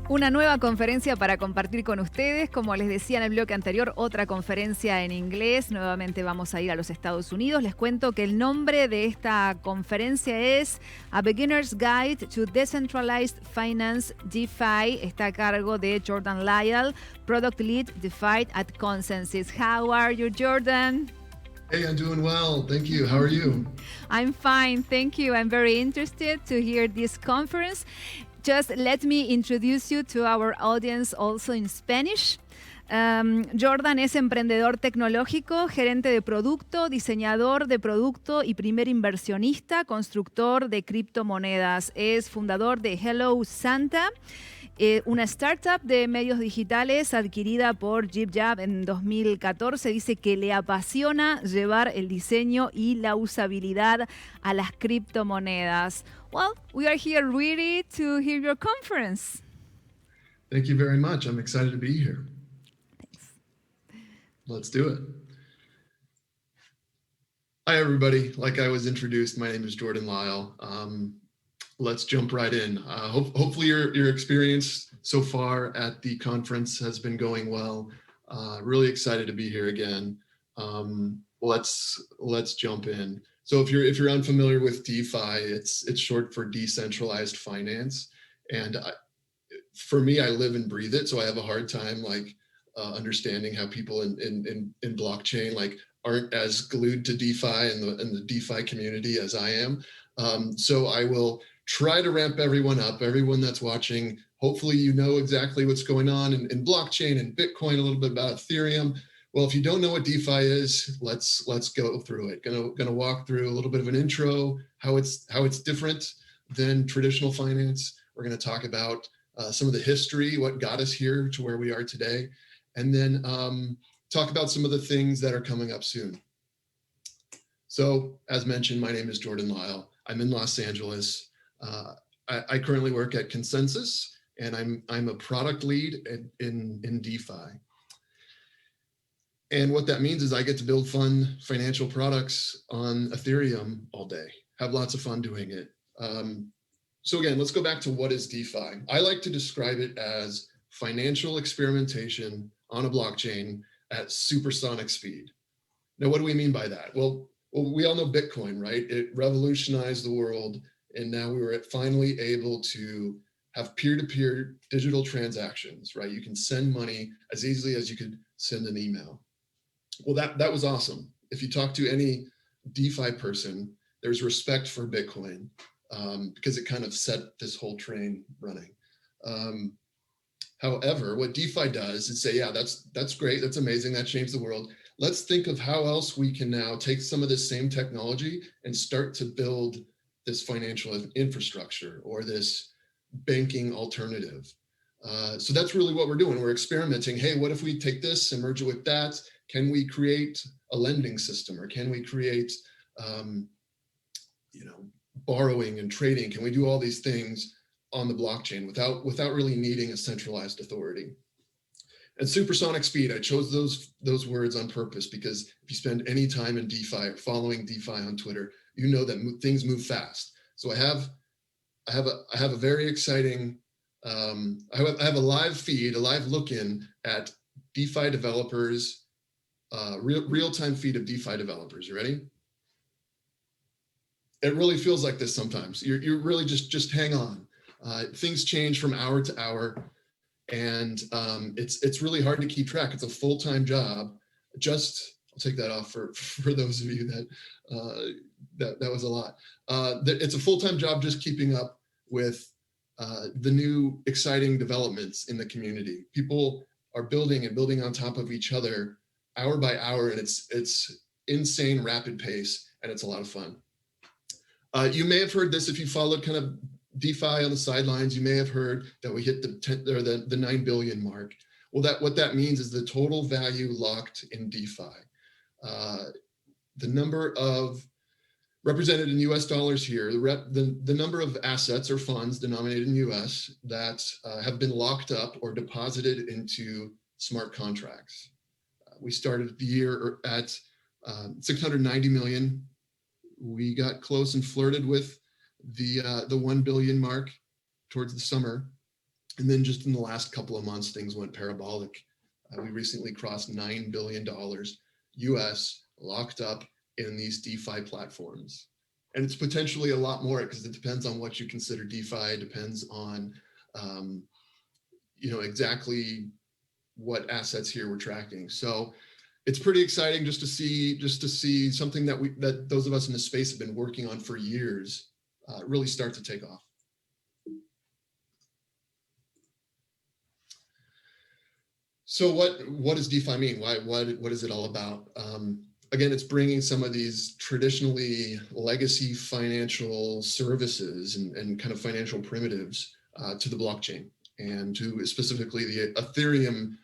Una nueva conferencia para compartir con ustedes. Como les decía en el bloque anterior, otra conferencia en inglés. Nuevamente vamos a ir a los Estados Unidos. Les cuento que el nombre de esta conferencia es A Beginner's Guide to Decentralized Finance DeFi. Está a cargo de Jordan Lyall, Product Lead DeFi at ConsenSys. How are you, Jordan? Hey, I'm doing well. Thank you. How are you? I'm fine. Thank you. I'm very interested to hear this conference. Just let me introduce you to our audience also in Spanish. Jordan es emprendedor tecnológico, gerente de producto, diseñador de producto y primer inversionista, constructor de criptomonedas. Es fundador de Hello Santa, una startup de medios digitales adquirida por JibJab en 2014. Dice que le apasiona llevar el diseño y la usabilidad a las criptomonedas. Well, we are here ready to hear your conference. Thank you very much. I'm excited to be here. Thanks. Let's do it. Hi, everybody. Like I was introduced, my name is Jordan Lyall. Let's jump right in. Hopefully your experience so far at the conference has been going well. Really excited to be here again. Let's jump in. So if you're unfamiliar with DeFi, it's short for decentralized finance. And for me, I live and breathe it. So I have a hard time understanding how people in blockchain aren't as glued to DeFi and the DeFi community as I am. So I will try to ramp everyone up, everyone that's watching. Hopefully you know exactly what's going on in blockchain and Bitcoin, a little bit about Ethereum. Well, if you don't know what DeFi is, let's go through it. Gonna walk through a little bit of an intro, how it's different than traditional finance. We're gonna talk about some of the history, what got us here to where we are today, and then talk about some of the things that are coming up soon. So, as mentioned, my name is Jordan Lyall. I'm in Los Angeles. I currently work at ConsenSys, and I'm a product lead in DeFi. And what that means is I get to build fun financial products on Ethereum all day, have lots of fun doing it. So again, let's go back to what is DeFi. I like to describe it as financial experimentation on a blockchain at supersonic speed. Now, what do we mean by that? Well, we all know Bitcoin, right? It revolutionized the world. And now we were finally able to have peer-to-peer digital transactions, right? You can send money as easily as you could send an email. Well, that was awesome. If you talk to any DeFi person, there's respect for Bitcoin because it kind of set this whole train running. However, what DeFi does is say, yeah, that's great, that's amazing, that changed the world. Let's think of how else we can now take some of this same technology and start to build this financial infrastructure or this banking alternative. So that's really what we're doing. We're experimenting. Hey, what if we take this and merge it with that? Can we create a lending system, or can we create, borrowing and trading? Can we do all these things on the blockchain without really needing a centralized authority? And supersonic speed, I chose those words on purpose because if you spend any time in DeFi or following DeFi on Twitter, you know that things move fast. So I have a very exciting. I have a live feed, a live look-in at DeFi developers. Real-time feed of DeFi developers. You ready? It really feels like this sometimes. You're really just hang on. Things change from hour to hour, and it's really hard to keep track. It's a full-time job. I'll take that off for those of you that was a lot. It's a full-time job just keeping up with the new exciting developments in the community. People are building on top of each other hour by hour, and it's insane rapid pace, and it's a lot of fun. You may have heard this if you followed kind of DeFi on the sidelines. You may have heard that we hit the 9 billion mark. Well, what that means is the total value locked in DeFi. The number of represented in US dollars here, the number of assets or funds denominated in US that have been locked up or deposited into smart contracts. We started the year at 690 million. We got close and flirted with the 1 billion mark towards the summer. And then just in the last couple of months, things went parabolic. We recently crossed $9 billion US locked up in these DeFi platforms. And it's potentially a lot more because it depends on what you consider DeFi. It depends on, exactly what assets here we're tracking. So it's pretty exciting just to see something that those of us in the space have been working on for years really start to take off. So what does DeFi mean? What is it all about? Again, it's bringing some of these traditionally legacy financial services and kind of financial primitives to the blockchain, and to specifically the Ethereum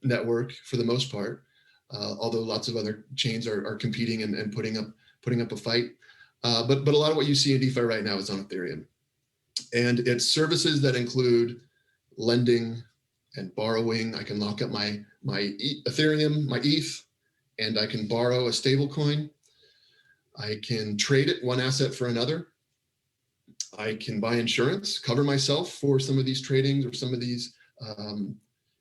network for the most part, although lots of other chains are competing and putting up a fight. But a lot of what you see in DeFi right now is on Ethereum, and it's services that include lending and borrowing. I can lock up my Ethereum, my ETH, and I can borrow a stable coin. I can trade it, one asset for another. I can buy insurance, cover myself for some of these tradings or some of these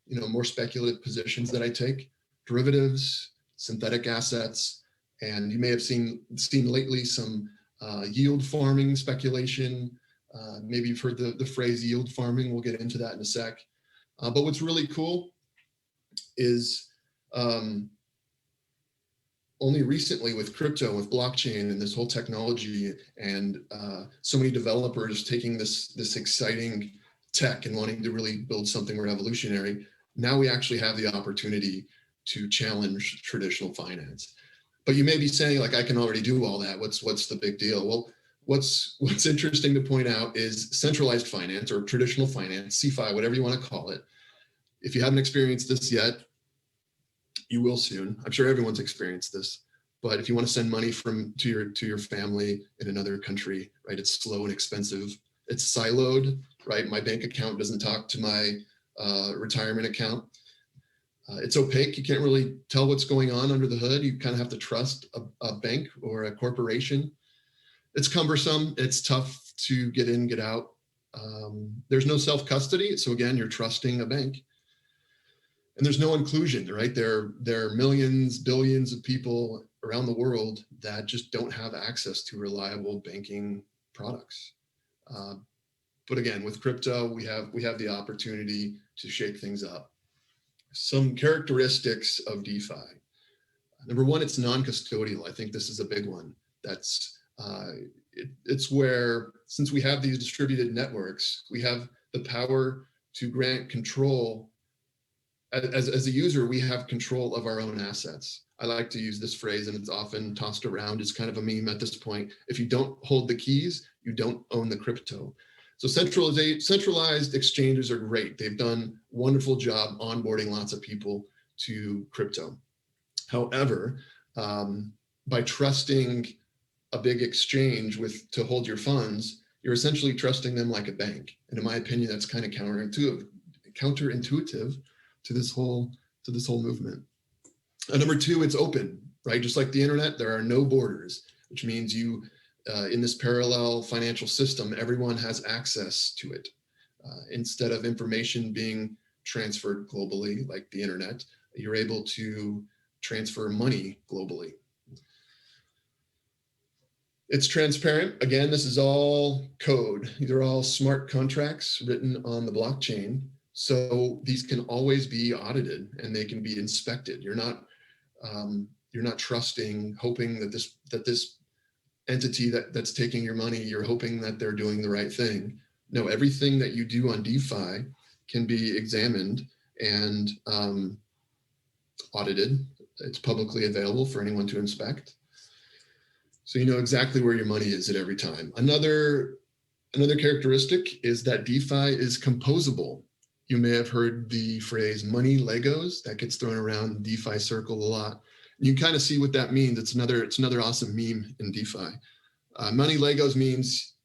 more speculative positions that I take, derivatives, synthetic assets, and you may have seen lately some yield farming speculation. Maybe you've heard the phrase yield farming. We'll get into that in a sec. But what's really cool is only recently with crypto, with blockchain and this whole technology, and so many developers taking this exciting tech and wanting to really build something revolutionary, now we actually have the opportunity to challenge traditional finance. But you may be saying, like, I can already do all that. What's the big deal? Well, what's interesting to point out is centralized finance, or traditional finance, CeFi, whatever you want to call it. If you haven't experienced this yet, you will soon. I'm sure everyone's experienced this. But if you want to send money to your family in another country, right? It's slow and expensive. It's siloed, right? My bank account doesn't talk to my retirement account. It's opaque. You can't really tell what's going on under the hood. You kind of have to trust a bank or a corporation. It's cumbersome. It's tough to get in, get out. There's no self-custody. So again, you're trusting a bank. And there's no inclusion, right? There are millions, billions of people around the world that just don't have access to reliable banking products. But again, with crypto, we have the opportunity to shake things up. Some characteristics of DeFi. Number one, it's non-custodial. I think this is a big one. It's where, since we have these distributed networks, we have the power to grant control. As a user, we have control of our own assets. I like to use this phrase, and it's often tossed around as kind of a meme at this point. If you don't hold the keys, you don't own the crypto. So centralized exchanges are great. They've done a wonderful job onboarding lots of people to crypto. However, by trusting a big exchange to hold your funds, you're essentially trusting them like a bank. And in my opinion, that's kind of counterintuitive to this whole movement. Number two, it's open, right? Just like the internet, there are no borders, which means in this parallel financial system, everyone has access to it. Instead of information being transferred globally, like the internet, you're able to transfer money globally. It's transparent. Again, this is all code. These are all smart contracts written on the blockchain. So these can always be audited and they can be inspected. You're not trusting, hoping that this entity that's taking your money, you're hoping that they're doing the right thing. No, everything that you do on DeFi can be examined and audited. It's publicly available for anyone to inspect. So you know exactly where your money is at every time. Another characteristic is that DeFi is composable. You may have heard the phrase money Legos. That gets thrown around the DeFi circle a lot. You can kind of see what that means. It's another awesome meme in DeFi. Money Legos means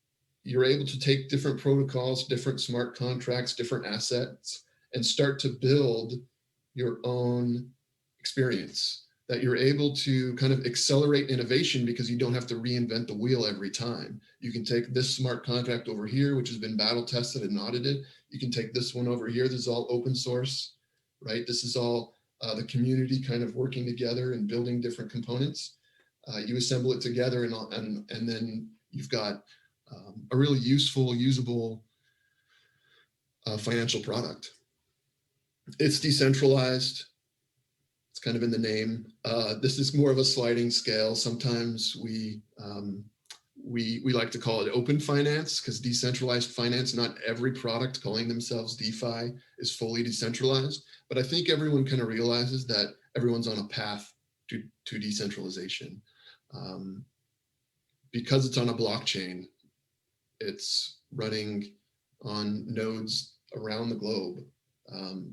you're able to take different protocols, different smart contracts, different assets, and start to build your own experience. that you're able to kind of accelerate innovation because you don't have to reinvent the wheel every time. You can take this smart contract over here, which has been battle tested and audited. You can take this one over here. This is all open source, right? This is all the community kind of working together and building different components. You assemble it together and then you've got a really useful, usable financial product. It's decentralized. It's kind of in the name. This is more of a sliding scale. Sometimes we like to call it open finance because decentralized finance, not every product calling themselves DeFi is fully decentralized. But I think everyone kind of realizes that everyone's on a path to decentralization. Because it's on a blockchain, it's running on nodes around the globe,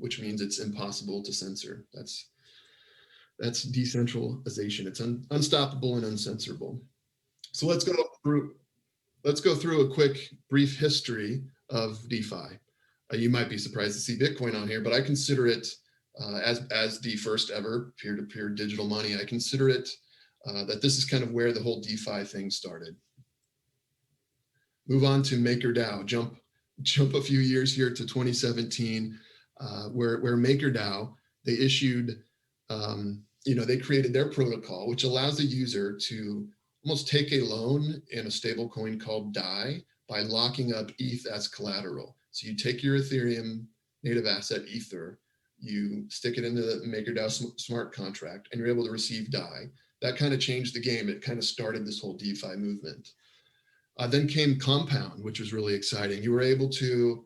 which means it's impossible to censor. That's decentralization. It's unstoppable and uncensorable. So let's go through a quick brief history of DeFi. You might be surprised to see Bitcoin on here, but I consider it as the first ever peer-to-peer digital money. I consider it that this is kind of where the whole DeFi thing started. Move on to MakerDAO. Jump a few years here to 2017, where MakerDAO, they issued, they created their protocol, which allows the user to almost take a loan in a stable coin called DAI by locking up ETH as collateral. So you take your Ethereum native asset, Ether, you stick it into the MakerDAO smart contract, and you're able to receive DAI. That kind of changed the game. It kind of started this whole DeFi movement. Then came Compound, which was really exciting. You were able to,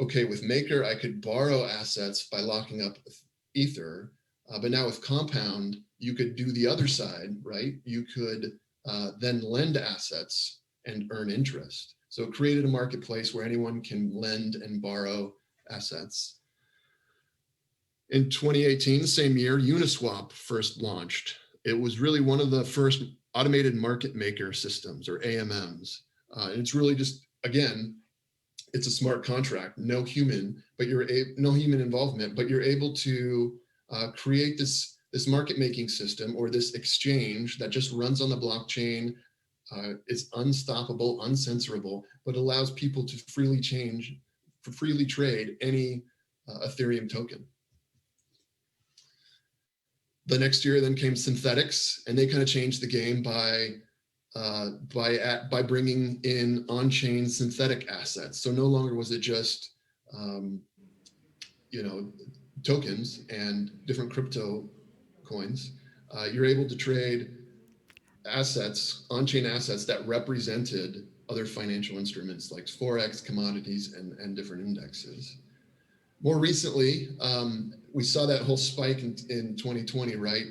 okay, with Maker, I could borrow assets by locking up Ether, but now with Compound, you could do the other side, right? You could then lend assets and earn interest. So it created a marketplace where anyone can lend and borrow assets. In 2018, the same year, Uniswap first launched. It was really one of the first automated market maker systems, or AMMs. And it's really just, again, it's a smart contract, no human involvement, but you're able to create this market making system or this exchange that just runs on the blockchain. It's unstoppable, uncensorable, but allows people to freely trade any Ethereum token. The next year then came Synthetics, and they kind of changed the game by bringing in on-chain synthetic assets. So no longer was it just tokens and different crypto coins. You're able to trade assets, on-chain assets that represented other financial instruments like Forex, commodities, and different indexes. More recently, we saw that whole spike in 2020, right?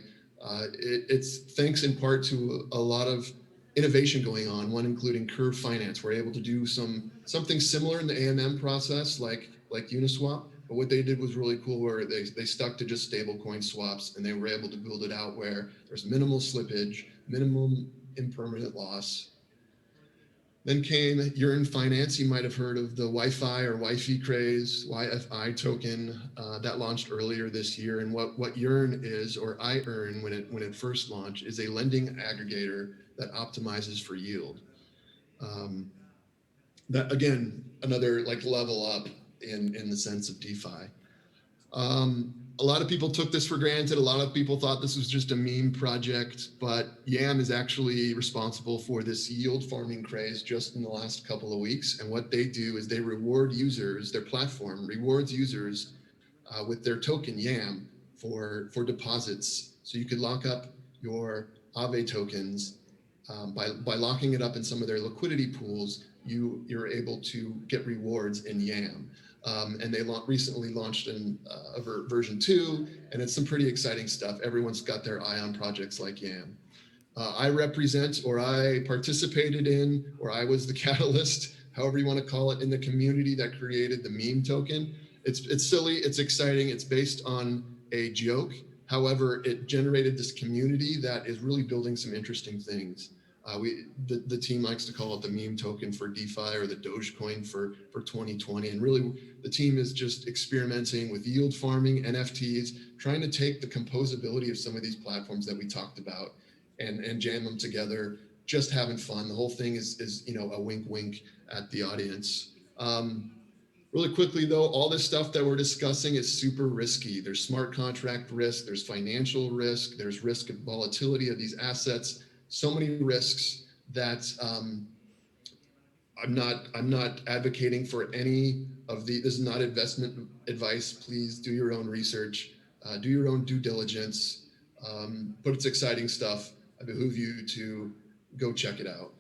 It's thanks in part to a lot of innovation going on, one including Curve Finance. We're able to do something similar in the AMM process like Uniswap, but what they did was really cool, where they stuck to just stablecoin swaps, and they were able to build it out where there's minimal slippage, minimum impermanent loss. Then came Yearn Finance. You might have heard of the Wi-Fi or Wi-Fi craze, YFI token that launched earlier this year. And what Yearn is, or iEarn when it first launched, is a lending aggregator that optimizes for yield. That again, another like level up in the sense of DeFi. A lot of people took this for granted. A lot of people thought this was just a meme project, but Yam is actually responsible for this yield farming craze just in the last couple of weeks. And what they do is they reward users, their platform rewards users with their token Yam for deposits. So you could lock up your Aave tokens by locking it up in some of their liquidity pools. You're able to get rewards in Yam. And they recently launched in version 2, and it's some pretty exciting stuff. Everyone's got their eye on projects like Yam. I represent, or I participated in, or I was the catalyst, however you want to call it, in the community that created the meme token. It's silly, it's exciting, it's based on a joke. However, it generated this community that is really building some interesting things. The team likes to call it the meme token for DeFi, or the Dogecoin for 2020. And really, the team is just experimenting with yield farming, NFTs, trying to take the composability of some of these platforms that we talked about and jam them together, just having fun. The whole thing is a wink wink at the audience. Really quickly though, all this stuff that we're discussing is super risky. There's smart contract risk, there's financial risk, there's risk of volatility of these assets. So many risks that I'm not advocating for any of the. This is not investment advice. Please do your own research, do your own due diligence. But it's exciting stuff. I behoove you to go check it out.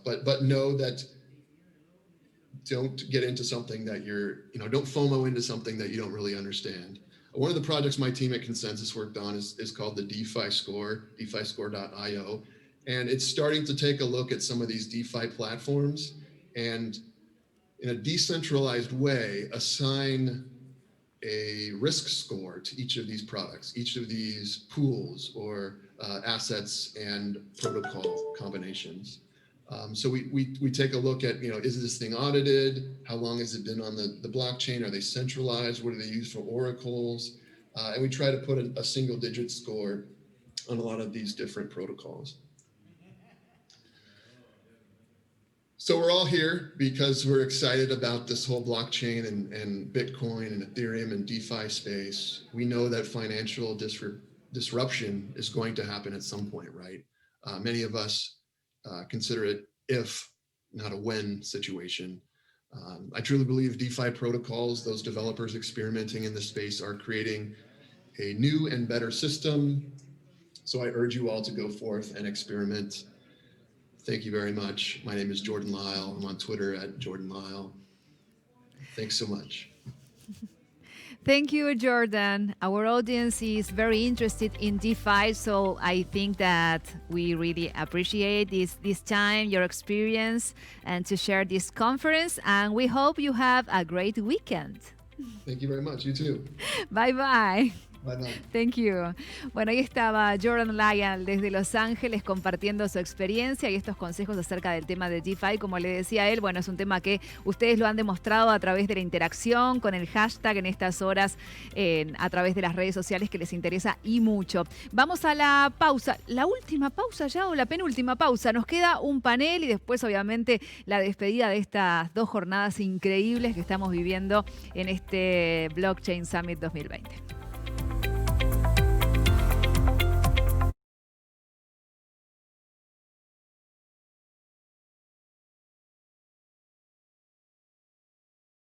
But know that don't get into something that don't FOMO into something that you don't really understand. One of the projects my team at ConsenSys worked on is called the DeFi Score, defiscore.io. And it's starting to take a look at some of these DeFi platforms and in a decentralized way, assign a risk score to each of these products, each of these pools or assets and protocol combinations. So we take a look at, is this thing audited? How long has it been on the blockchain? Are they centralized? What do they use for oracles? And we try to put a single digit score on a lot of these different protocols. So we're all here because we're excited about this whole blockchain and Bitcoin and Ethereum and DeFi space. We know that financial disruption is going to happen at some point, right? Many of us consider it if, not a when situation. I truly believe DeFi protocols, those developers experimenting in this space, are creating a new and better system. So I urge you all to go forth and experiment. Thank you very much. My name is Jordan Lyall. I'm on Twitter at Jordan Lyall. Thanks so much. Thank you, Jordan. Our audience is very interested in DeFi, so I think that we really appreciate this time, your experience, and to share this conference. And we hope you have a great weekend. Thank you very much. You too. Bye-bye. Bye-bye. Thank you. Bueno, ahí estaba Jordan Lyall desde Los Ángeles compartiendo su experiencia y estos consejos acerca del tema de DeFi. Como le decía él, bueno, es un tema que ustedes lo han demostrado a través de la interacción con el hashtag en estas horas, a través de las redes sociales, que les interesa y mucho. Vamos a la pausa. ¿La última pausa ya o la penúltima pausa? Nos queda un panel y después, obviamente, la despedida de estas 2 jornadas increíbles que estamos viviendo en este Blockchain Summit 2020.